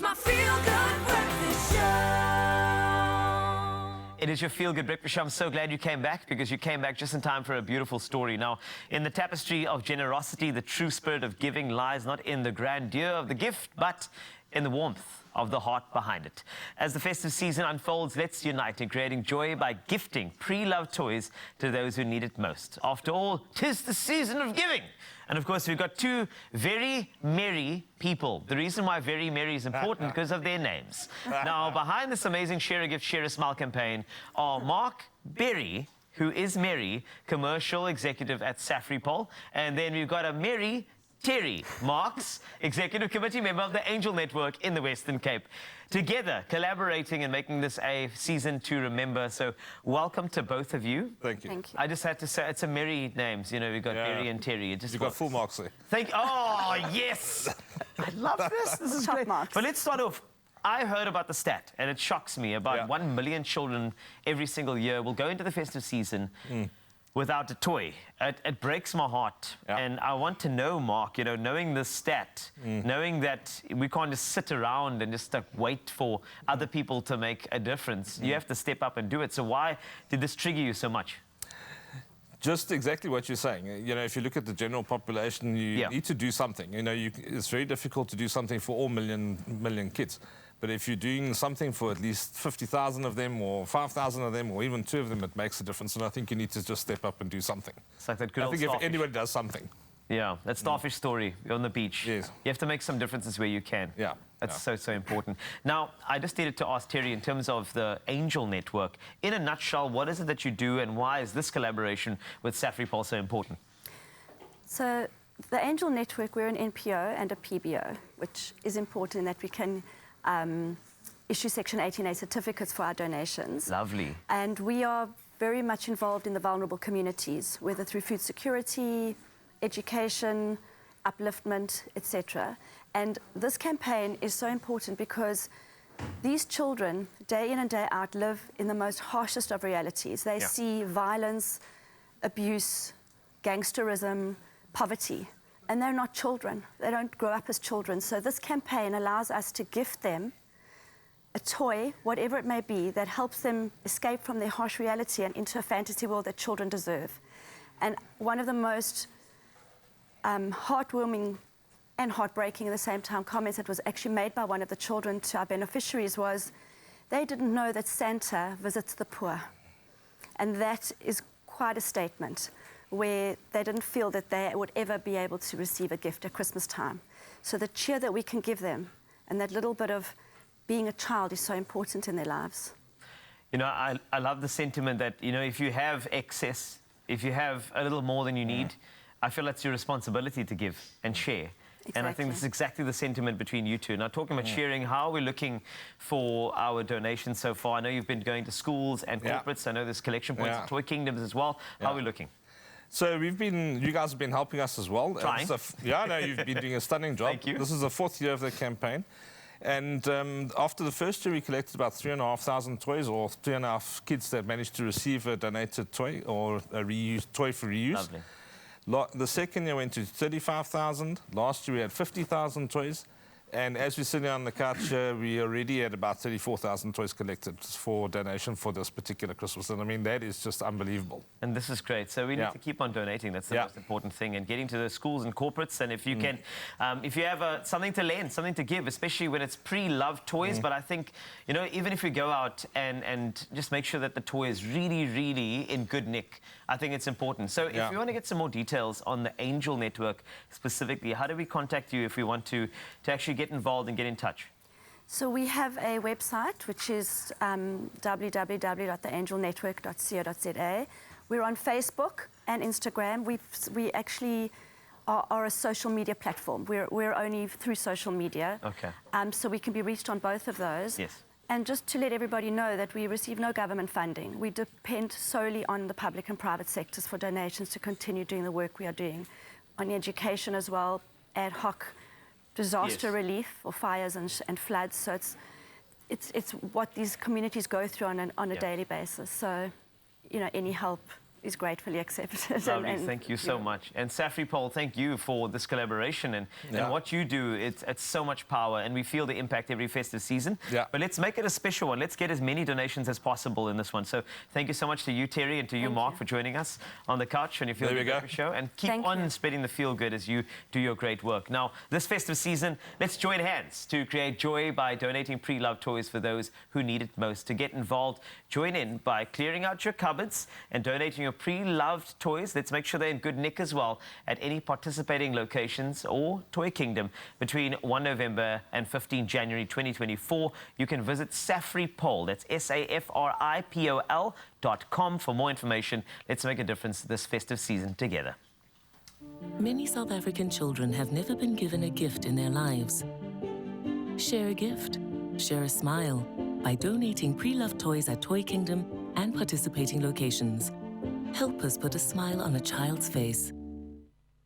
It's my feel-good breakfast show. It is your feel-good breakfast show. I'm so glad you came back, because you came back just in time for a beautiful story. Now, in the tapestry of generosity, the true spirit of giving lies not in the grandeur of the gift, but in the warmth of the heart behind it. As the festive season unfolds, let's unite in creating joy by gifting pre-loved toys to those who need it most. After all, 'tis the season of giving. And of course, we've got two very merry people. The reason why very merry is important because of their names. Now, behind this amazing Share a Gift, Share a Smile campaign are Mark Berry, who is Merry, commercial executive at SAFRIPOL, and then we've got a Merry Terry Marks, Executive Committee member of the Angel Network in the Western Cape. Together, collaborating and making this a season to remember. So welcome to both of you. Thank you. Thank you. I just had to say, it's a merry names. You know, we've got Berry and Terry. It just You've got full marks there. Oh, yes. I love this. This is Top great. marks. But let's start off. I heard about the stat, and it shocks me. About 1 million children every single year will go into the festive season without a toy. It breaks my heart. And I want to know, Mark, you know, knowing this stat, knowing that we can't just sit around and just wait for other people to make a difference. You have to step up and do it. So why did this trigger you so much? Just exactly what you're saying. You know, if you look at the general population, you need to do something. You know, it's very difficult to do something for all million kids. But if you're doing something for at least 50,000 of them, or 5,000 of them, or even 2 of them, it makes a difference. And I think you need to just step up and do something. It's like that good old I think starfish. if anybody does something. Yeah, that starfish story on the beach. Yes. You have to make some differences where you can. Yeah. That's so important. Now, I just needed to ask Terry, in terms of the Angel Network, in a nutshell, what is it that you do, and why is this collaboration with SAFRIPOL so important? So the Angel Network, we're an NPO and a PBO, which is important in that we can issue Section 18A certificates for our donations. Lovely. And we are very much involved in the vulnerable communities, whether through food security, education, upliftment, etc. And this campaign is so important because these children, day in and day out, live in the most harshest of realities. They see violence, abuse, gangsterism, poverty, and they're not children. They don't grow up as children. So this campaign allows us to gift them a toy, whatever it may be, that helps them escape from their harsh reality and into a fantasy world that children deserve. And one of the most heartwarming and heartbreaking at the same time comments that was actually made by one of the children to our beneficiaries was, they didn't know that Santa visits the poor. And that is quite a statement, where they didn't feel that they would ever be able to receive a gift at Christmas time. So the cheer that we can give them, and that little bit of being a child, is so important in their lives. You know, I love the sentiment that, you know, if you have excess, if you have a little more than you need, I feel it's your responsibility to give and share. Exactly. And I think this is exactly the sentiment between you two. Now, talking about sharing, how are we looking for our donations so far? I know you've been going to schools and corporates. I know there's collection points at Toy Kingdoms as well. How are we looking? So you guys have been helping us as well. Trying. No, you've been doing a stunning job. Thank you. This is the 4th year of the campaign. And after the first year, we collected about 3,500 toys, or 3.5 kids that managed to receive a donated toy or a toy for reuse. Lovely. The second year went to 35,000. Last year we had 50,000 toys. And as we're sitting on the couch, we already had about 34,000 toys collected for donation for this particular Christmas. And I mean, that is just unbelievable. And this is great. So we need to keep on donating. That's the most important thing. And getting to the schools and corporates. And if you can, if you have something to lend, something to give, especially when it's pre-loved toys. But I think, you know, even if we go out and just make sure that the toy is really, really in good nick, I think it's important. So if you want to get some more details on the Angel Network specifically, how do we contact you if we want to actually get involved and get in touch? So we have a website, which is www.theangelnetwork.co.za. We're on Facebook and Instagram. We actually are a social media platform. We're only through social media. Okay. So we can be reached on both of those. Yes. And just to let everybody know that we receive no government funding. We depend solely on the public and private sectors for donations to continue doing the work we are doing. On education as well, ad hoc disaster relief for fires and floods. So it's what these communities go through on a daily basis. So, you know, any help is gratefully accepted. Lovely, thank you so much. And SAFRIPOL, thank you for this collaboration and what you do. It's so much power, and we feel the impact every festive season. Yeah. But let's make it a special one. Let's get as many donations as possible in this one. So thank you so much to you, Terry, and to you, Mark, for joining us on the couch on your Feel Good show. And keep on spreading the feel good as you do your great work. Now, this festive season, let's join hands to create joy by donating pre-loved toys for those who need it most. To get involved, join in by clearing out your cupboards and donating your pre-loved toys. Let's make sure they're in good nick as well at any participating locations or Toy Kingdom between 1 November and 15 January 2024. You can visit SAFRIPOL, that's SAFRIPOL.com for more information. Let's make a difference this festive season together. Many South African children have never been given a gift in their lives. Share a gift, share a smile by donating pre-loved toys at Toy Kingdom and participating locations. Help us put a smile on a child's face.